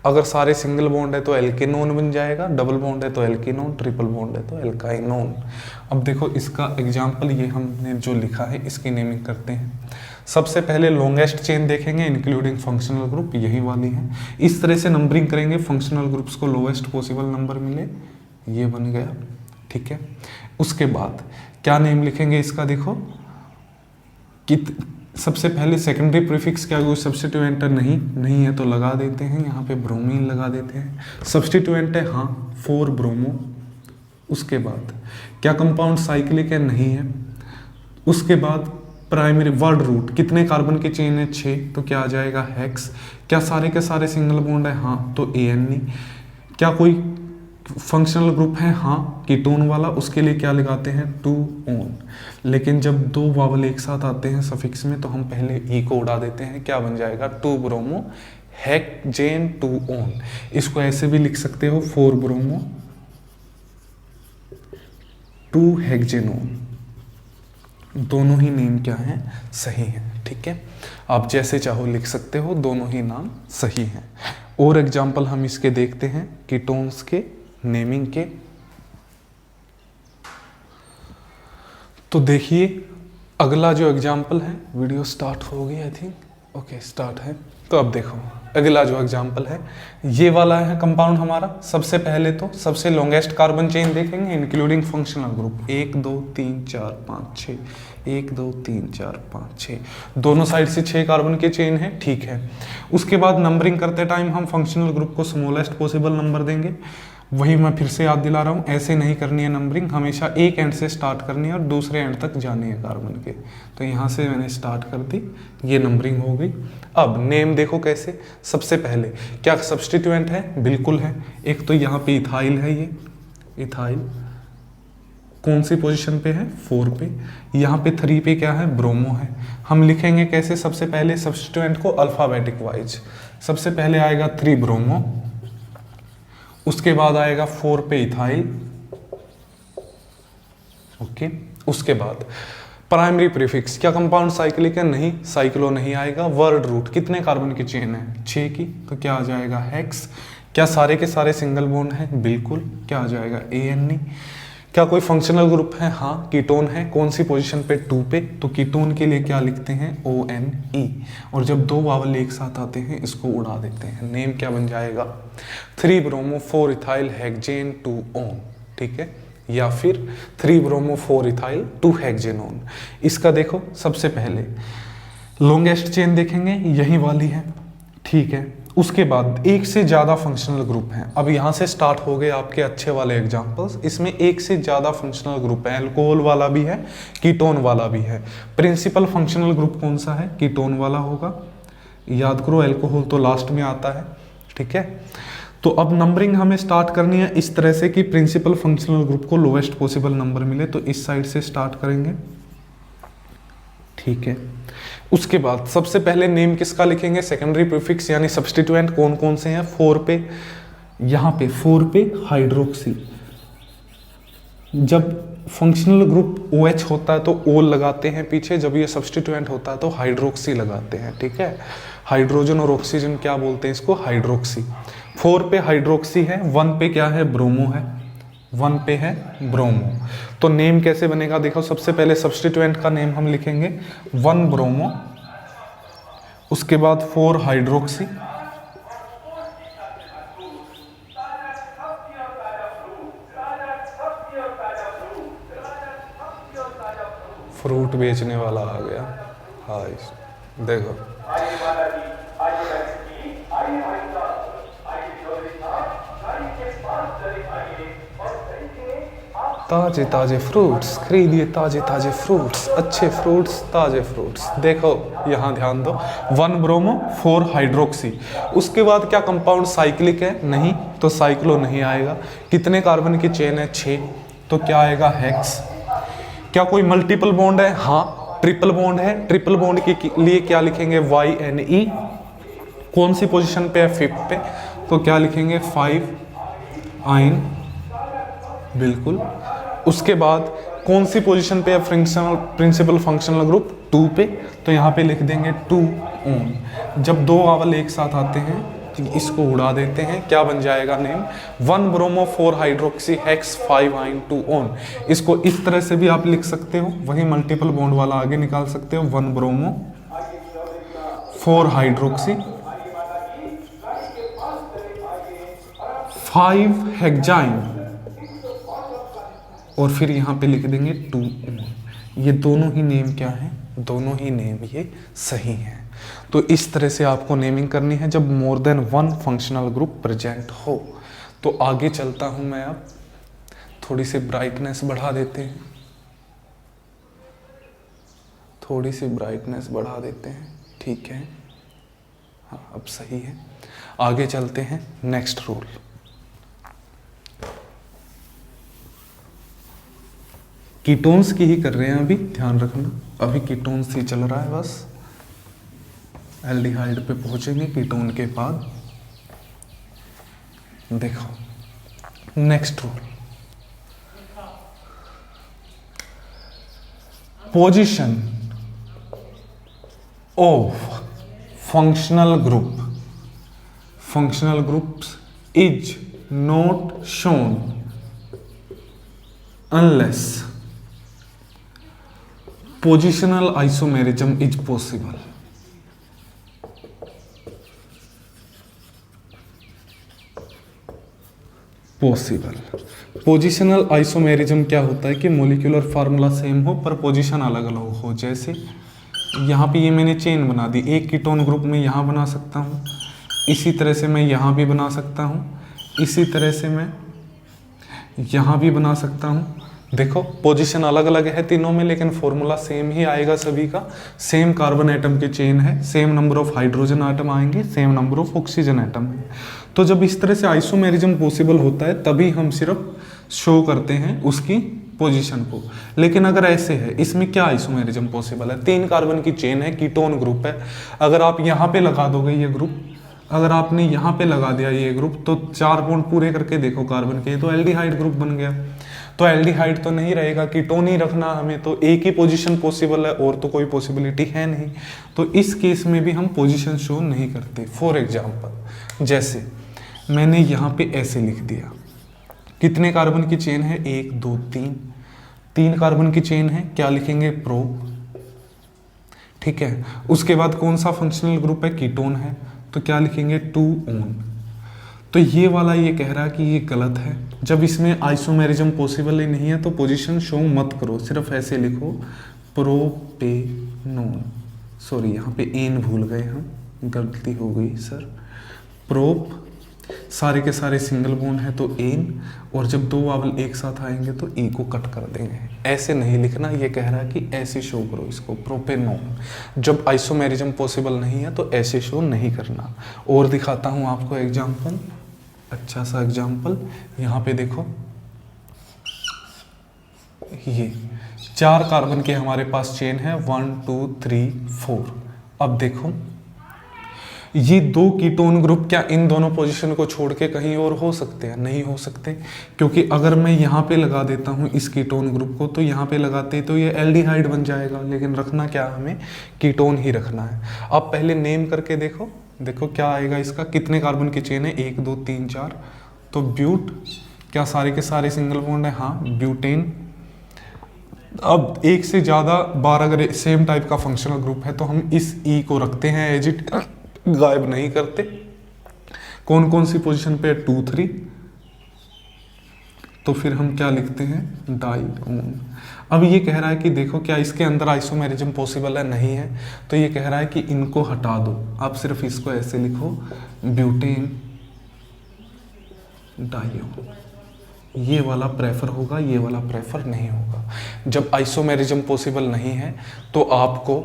अगर सारे सिंगल बॉन्ड है तो एल्केनोन बन जाएगा, डबल बॉन्ड है तो एल्कीनोन, ट्रिपल बॉन्ड है तो एल्काइनोन। अब देखो इसका एग्जाम्पल, ये हमने जो लिखा है इसकी नेमिंग करते हैं। सबसे पहले लॉन्गेस्ट चेन देखेंगे इंक्लूडिंग फंक्शनल ग्रुप, यही वाली है। इस तरह से नंबरिंग करेंगे, फंक्शनल ग्रुप्स को लोएस्ट पॉसिबल नंबर मिले, ये बन गया। ठीक है, उसके बाद क्या नेम लिखेंगे इसका, देखो कि सबसे पहले सेकेंडरी प्रीफिक्स क्या कोई सब्स्टिट्यूएंट नहीं है तो लगा देते हैं, यहाँ पे ब्रोमीन लगा देते हैं। सब्स्टिट्यूएंट है हाँ 4 ब्रोमो। उसके बाद क्या कंपाउंड साइक्लिक है, नहीं है। उसके बाद प्राइमरी वर्ड रूट, कितने कार्बन की चेन है 6, तो क्या आ जाएगा हेक्स। क्या सारे के सारे सिंगल बॉन्ड है, हाँ तो ANE। क्या कोई फंक्शनल ग्रुप है, हाँ कीटोन वाला, उसके लिए क्या लगाते हैं 2 ऑन। लेकिन जब 2 वावल एक साथ आते हैं सफिक्स में तो हम पहले ई को उड़ा देते हैं, क्या बन जाएगा 2 ब्रोमो हेक्जेन 2 ऑन। इसको ऐसे भी लिख सकते हो 4 ब्रोमो 2 हेक्जेनोन। दोनों ही नेम क्या हैं, सही हैं, ठीक है। आप जैसे चाहो लिख सकते हो, दोनों ही नाम सही हैं। और एग्जाम्पल हम इसके देखते हैं कीटोन्स के नेमिंग के। तो देखिए अगला जो एग्जाम्पल है, वीडियो स्टार्ट हो गई आई थिंक, ओके स्टार्ट है। तो अब देखो अगला जो एग्जाम्पल है ये वाला है कंपाउंड हमारा। सबसे पहले तो सबसे लॉन्गेस्ट कार्बन चेन देखेंगे इंक्लूडिंग फंक्शनल ग्रुप, 1 2 3 4 5 6, 1 2 3 4 5 6, दोनों साइड से 6 कार्बन के चेन है, ठीक है। उसके बाद नंबरिंग करते टाइम हम फंक्शनल ग्रुप को स्मॉलेस्ट पॉसिबल नंबर देंगे। वही मैं फिर से याद दिला रहा हूँ, ऐसे नहीं करनी है नंबरिंग, हमेशा एक एंड से स्टार्ट करनी है और दूसरे एंड तक जानी है कार्बन के। तो यहाँ से मैंने स्टार्ट कर दी, ये नंबरिंग हो गई। अब नेम देखो कैसे। सबसे पहले क्या सब्स्टिट्यूएंट है, बिल्कुल है। एक तो यहाँ पे इथाइल है, ये इथाइल कौन सी पोजीशन पे है 4 पे। यहाँ पे 3 पे क्या है ब्रोमो है। हम लिखेंगे कैसे, सबसे पहले सब्स्टिट्यूएंट को अल्फाबेटिक वाइज। सबसे पहले आएगा 3 ब्रोमो, उसके बाद आएगा 4 पे इथाइल, ओके। उसके बाद प्राइमरी प्रीफिक्स, क्या कंपाउंड साइक्लिक है, नहीं, साइक्लो नहीं आएगा। वर्ड रूट, कितने कार्बन की चेन है 6 की, तो क्या आ जाएगा हेक्स। क्या सारे के सारे सिंगल बॉन्ड है, बिल्कुल, क्या आ जाएगा ANE। क्या कोई फंक्शनल ग्रुप है, हाँ कीटोन है। कौन सी पोजीशन पे 2 पे, तो कीटोन के लिए क्या लिखते हैं ONE। और जब 2 वावल एक साथ आते हैं इसको उड़ा देते हैं, नेम क्या बन जाएगा 3 ब्रोमो 4 इथाइल हेक्जेन 2 ऑन, ठीक है। या फिर 3 ब्रोमो 4 इथाइल 2 हेक्जेनोन। इसका देखो सबसे पहले लॉन्गेस्ट चेन देखेंगे, यही वाली है, ठीक है। उसके बाद एक से ज़्यादा फंक्शनल ग्रुप हैं। अब यहाँ से स्टार्ट हो गए आपके अच्छे वाले एग्जांपल्स। इसमें एक से ज़्यादा फंक्शनल ग्रुप है, अल्कोहल वाला भी है, कीटोन वाला भी है। प्रिंसिपल फंक्शनल ग्रुप कौन सा है, कीटोन वाला होगा, याद करो। अल्कोहल तो लास्ट में आता है, ठीक है। तो अब नंबरिंग हमें स्टार्ट करनी है इस तरह से कि प्रिंसिपल फंक्शनल ग्रुप को लोवेस्ट पॉसिबल नंबर मिले, तो इस साइड से स्टार्ट करेंगे, ठीक है। उसके बाद सबसे पहले नेम किसका लिखेंगे, सेकेंडरी प्रीफिक्स यानी सब्स्टिट्यूएंट कौन कौन से हैं 4 पे। यहाँ पे 4 पे हाइड्रोक्सी, जब फंक्शनल ग्रुप OH होता है तो O लगाते हैं पीछे, जब ये सब्स्टिट्यूएंट होता है तो हाइड्रोक्सी लगाते हैं, ठीक है। हाइड्रोजन और ऑक्सीजन क्या बोलते हैं इसको, हाइड्रोक्सी। 4 पे हाइड्रोक्सी है, 1 पे क्या है ब्रोमो है, 1 पे है ब्रोमो। तो नेम कैसे बनेगा देखो, सबसे पहले सब्स्टिट्यूएंट का नेम हम लिखेंगे 1 ब्रोमो, उसके बाद 4 हाइड्रोक्सी, फ्रूट बेचने वाला आ गया, हाँ देखो ताजे ताजे फ्रूट्स खरीदिए, ताजे ताजे फ्रूट्स, अच्छे फ्रूट्स, ताजे फ्रूट्स। देखो यहाँ ध्यान दो, 1 ब्रोमो 4 हाइड्रोक्सी। उसके बाद क्या कंपाउंड साइक्लिक है, नहीं, तो साइक्लो नहीं आएगा। कितने कार्बन की चेन है 6, तो क्या आएगा हेक्स। क्या कोई मल्टीपल बॉन्ड है, हाँ ट्रिपल बॉन्ड है। ट्रिपल बॉन्ड के लिए क्या लिखेंगे YNE। कौन सी पोजीशन पे है 5 पे, तो क्या लिखेंगे 5 आइन, बिल्कुल। उसके बाद कौन सी पोजीशन पे है प्रिंसिपल फंक्शनल ग्रुप 2 पे, तो यहाँ पे लिख देंगे 2 ऑन। जब 2 वावल एक साथ आते हैं तो इसको उड़ा देते हैं, क्या बन जाएगा नेम 1 ब्रोमो 4 हाइड्रोक्सी हेक्स 5 आइन 2 ऑन। इसको इस तरह से भी आप लिख सकते हो, वही मल्टीपल बॉन्ड वाला आगे निकाल सकते हो, 1 ब्रोमो 4 हाइड्रोक्सी 5 हेक्साइन, और फिर यहाँ पे लिख देंगे 2 ऑन। ये दोनों ही नेम क्या हैं, दोनों ही नेम ये सही हैं। तो इस तरह से आपको नेमिंग करनी है जब more than one functional group present हो। तो आगे चलता हूं मैं, अब थोड़ी सी ब्राइटनेस बढ़ा देते हैं, थोड़ी सी ब्राइटनेस बढ़ा देते हैं, ठीक है, हाँ अब सही है। आगे चलते हैं नेक्स्ट रूल। कीटोन्स की ही कर रहे हैं अभी, ध्यान रखना, अभी कीटोन्स ही चल रहा है बस। एल्डिहाइड पे पहुंचेंगे कीटोन के बाद। देखो next rule, position of functional groups is not shown unless positional isomerism is possible. Positional isomerism क्या होता है कि मॉलिक्यूलर फार्मूला सेम हो पर पोजीशन अलग अलग हो। जैसे यहाँ पे ये मैंने चेन बना दी, एक कीटोन ग्रुप में यहाँ बना सकता हूँ, इसी तरह से मैं यहाँ भी बना सकता हूँ, इसी तरह से मैं यहाँ भी बना सकता हूँ। देखो पोजीशन अलग अलग है तीनों में, लेकिन फॉर्मूला सेम ही आएगा सभी का। सेम कार्बन एटम के चेन है, same number of hydrogen atom आएंगे, same number of oxygen atom है। तो जब इस तरह से आइसोमेरिज्म पॉसिबल होता है तभी हम सिर्फ शो करते हैं उसकी पोजीशन को। लेकिन अगर ऐसे है, इसमें क्या आइसोमेरिज्म पॉसिबल है, 3 कार्बन की चेन है, कीटोन ग्रुप है, अगर आप यहाँ पे लगा दोगे ये ग्रुप, अगर आपने यहाँ पे लगा दिया ये ग्रुप, तो 4 बॉन्ड पूरे करके देखो कार्बन के, तो एल्डिहाइड ग्रुप बन गया। तो एल्डिहाइड तो नहीं रहेगा, कीटोन ही रखना हमें, तो एक ही पोजीशन पॉसिबल है और तो कोई पॉसिबिलिटी है नहीं। तो इस केस में भी हम पोजीशन शो नहीं करते। फॉर एग्जांपल जैसे मैंने यहाँ पे ऐसे लिख दिया, कितने कार्बन की चेन है, 1 2 3 कार्बन की चेन है, क्या लिखेंगे, प्रो, ठीक है। उसके बाद कौन सा फंक्शनल ग्रुप है, कीटोन है, तो क्या लिखेंगे, 2 ऑन। तो ये वाला ये कह रहा है कि ये गलत है, जब इसमें आइसोमेरिज्म पॉसिबल ही नहीं है तो पोजीशन शो मत करो, सिर्फ ऐसे लिखो प्रोपेनोन। सॉरी यहाँ पे एन भूल गए हम, गलती हो गई सर। प्रोप सारे के सारे सिंगल बॉन्ड है तो एन, और जब 2 वावल एक साथ आएंगे तो ए को कट कर देंगे। ऐसे नहीं लिखना, ये कह रहा है कि ऐसे शो करो इसको, प्रोपेनोन। जब आइसोमेरिज्म पॉसिबल नहीं है तो ऐसे शो नहीं करना। और दिखाता हूँ आपको एग्जाम्पल, अच्छा सा एग्जाम्पल। यहाँ पे देखो, ये 4 कार्बन के हमारे पास चेन है, 1 2 3 4। अब देखो ये 2 कीटोन ग्रुप क्या इन दोनों पोजीशन को छोड़ के कहीं और हो सकते हैं, नहीं हो सकते, क्योंकि अगर मैं यहाँ पे लगा देता हूँ इस कीटोन ग्रुप को, तो यहाँ पे लगाते तो ये एल्डिहाइड बन जाएगा, लेकिन रखना क्या हमें, कीटोन ही रखना है। अब पहले नेम करके देखो, देखो क्या आएगा इसका, कितने कार्बन की चेन है, 1 2 3 4, तो ब्यूट, क्या सारे के सारे सिंगल बॉन्ड है, हाँ ब्यूटेन। अब एक से ज़्यादा बार अगर सेम टाइप का फंक्शनल ग्रुप है तो हम इस ई को रखते हैं एज इट, गायब नहीं करते। कौन कौन सी पोजीशन पे, 2 3, तो फिर हम क्या लिखते हैं, डाइओन। अब ये कह रहा है कि देखो क्या इसके अंदर आइसोमेरिज्म पॉसिबल है, नहीं है, तो ये कह रहा है कि इनको हटा दो, आप सिर्फ इसको ऐसे लिखो, ब्यूटेन डाइओन। ये वाला प्रेफर होगा, ये वाला प्रेफर नहीं होगा। जब आइसोमेरिज्म पॉसिबल नहीं है तो आपको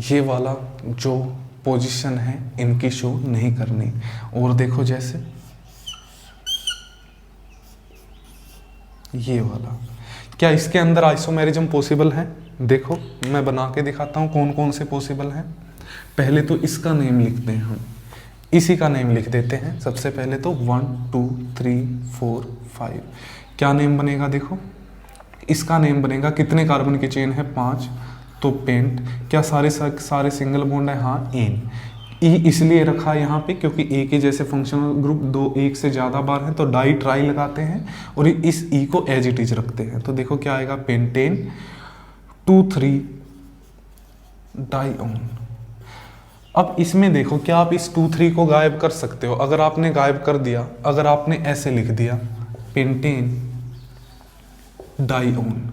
ये वाला जो पोजीशन है इनकी शो नहीं करनी। और देखो जैसे ये वाला, क्या इसके अंदर आइसोमेरिज्म पॉसिबल है, देखो मैं बना के दिखाता हूँ कौन कौन से पॉसिबल हैं। पहले तो इसका नेम लिखते हैं हम, इसी का नेम लिख देते हैं सबसे पहले, तो 1 2 3 4 5, क्या नेम बनेगा, देखो इसका नेम बनेगा, कितने कार्बन की चेन है, 5, तो पेंट, क्या सारे सिंगल बॉन्ड है, हाँ एन। ई इसलिए रखा यहाँ पे क्योंकि ए के जैसे फंक्शनल ग्रुप 2 एक से ज़्यादा बार हैं तो डाई ट्राई लगाते हैं और इस ई को एज इट इज रखते हैं। तो देखो क्या आएगा, पेंटेन 2 3 डाइओन। अब इसमें देखो क्या आप इस 2 3 को गायब कर सकते हो, अगर आपने गायब कर दिया, अगर आपने ऐसे लिख दिया पेंटेन डाइओन,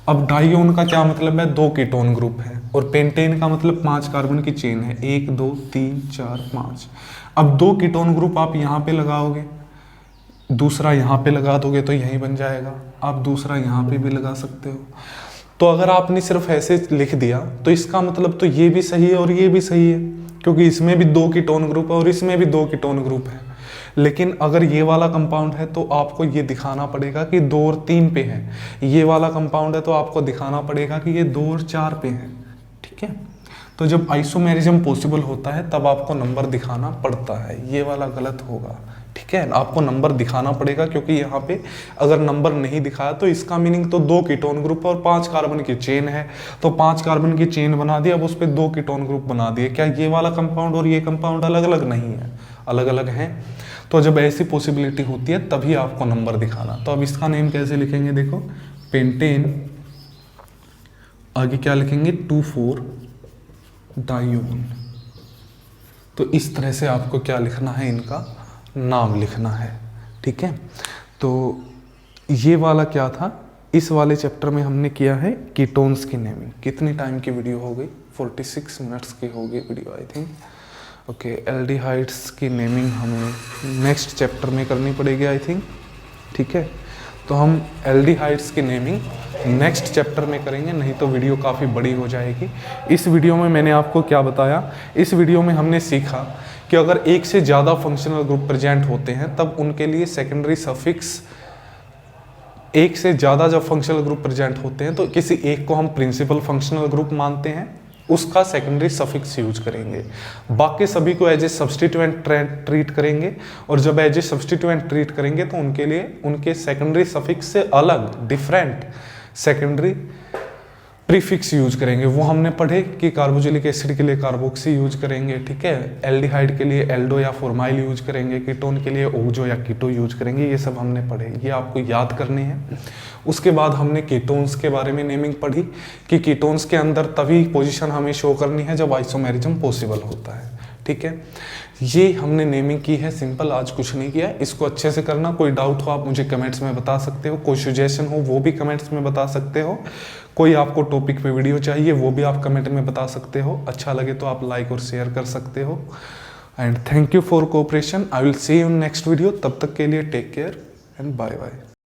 अब डाइओन का क्या मतलब है, 2 कीटोन ग्रुप है, और पेंटेन का मतलब 5 कार्बन की चेन है, 1 2 3 4 5। अब 2 कीटोन ग्रुप आप यहाँ पे लगाओगे, दूसरा यहाँ पे लगा दोगे तो यही बन जाएगा, आप दूसरा यहाँ पे भी लगा सकते हो। तो अगर आपने सिर्फ ऐसे लिख दिया तो इसका मतलब तो ये भी सही है और ये भी सही है, क्योंकि इसमें भी 2 कीटोन ग्रुप है और इसमें भी 2 कीटोन ग्रुप है। लेकिन अगर ये वाला कंपाउंड है तो आपको ये दिखाना पड़ेगा कि 2 और 3 पे है, ये वाला कंपाउंड है तो आपको दिखाना पड़ेगा कि ये 2 और 4 पे है। ठीक है, तो जब आइसोमेरिज्म पॉसिबल होता है तब आपको नंबर दिखाना पड़ता है, ये वाला गलत होगा। ठीक है, आपको नंबर दिखाना पड़ेगा, क्योंकि यहाँ पे अगर नंबर नहीं दिखाया तो इसका मीनिंग तो 2 कीटोन ग्रुप और 5 कार्बन की चेन है, तो 5 कार्बन की चेन बना दी, अब उस पर 2 कीटोन ग्रुप बना दिए। क्या ये वाला कंपाउंड और ये कंपाउंड अलग अलग नहीं है? अलग अलग हैं। तो जब ऐसी पॉसिबिलिटी होती है तभी आपको नंबर दिखाना। तो अब इसका नेम कैसे लिखेंगे, देखो पेंटेन, आगे क्या लिखेंगे 2,4 डाइओन। तो इस तरह से आपको क्या लिखना है, इनका नाम लिखना है। ठीक है, तो ये वाला क्या था, इस वाले चैप्टर में हमने किया है कीटोन्स की नेमिंग। कितनी टाइम की वीडियो हो गई, 46 मिनट्स की होगी video I think. Okay, aldehydes की नेमिंग हमें नेक्स्ट चैप्टर में करनी पड़ेगी आई थिंक। ठीक है, तो हम एल्डिहाइड्स की नेमिंग नेक्स्ट चैप्टर में करेंगे, नहीं तो वीडियो काफ़ी बड़ी हो जाएगी। इस वीडियो में मैंने आपको क्या बताया, इस वीडियो में हमने सीखा कि अगर एक से ज़्यादा फंक्शनल ग्रुप प्रेजेंट होते हैं तब उनके लिए सेकेंडरी सफिक्स, एक से ज़्यादा जब फंक्शनल ग्रुप प्रेजेंट होते हैं तो किसी एक को हम प्रिंसिपल फंक्शनल ग्रुप मानते हैं, उसका सेकेंडरी सफिक्स यूज करेंगे, बाकी सभी को एज ए सब्सटीट्यूएंट ट्रीट करेंगे। और जब एज ए सब्सटीट्यूएंट ट्रीट करेंगे तो उनके लिए उनके सेकेंडरी सफिक्स से अलग डिफरेंट सेकेंडरी प्रीफिक्स यूज करेंगे। वो हमने पढ़े कि कार्बोक्सिलिक एसिड के लिए कार्बोक्सी यूज करेंगे, ठीक है, एल्डिहाइड के लिए एल्डो या फॉर्माइल यूज करेंगे, कीटोन के लिए ओक्सो या कीटो यूज करेंगे। ये सब हमने पढ़े, ये आपको याद करने हैं। उसके बाद हमने कीटोन्स के बारे में नेमिंग पढ़ी कि कीटोन्स के अंदर तभी पोजीशन हमें शो करनी है जब आइसोमेरिज्म पॉसिबल होता है। ठीक है, ये हमने नेमिंग की है सिंपल, आज कुछ नहीं किया। इसको अच्छे से करना। कोई डाउट हो आप मुझे कमेंट्स में बता सकते हो, कोई सजेशन हो वो भी कमेंट्स में बता सकते हो, कोई आपको टॉपिक पे वीडियो चाहिए वो भी आप कमेंट में बता सकते हो। अच्छा लगे तो आप लाइक और शेयर कर सकते हो। And thank you for cooperation. I will see you in next video. तब तक के लिए take care and bye bye.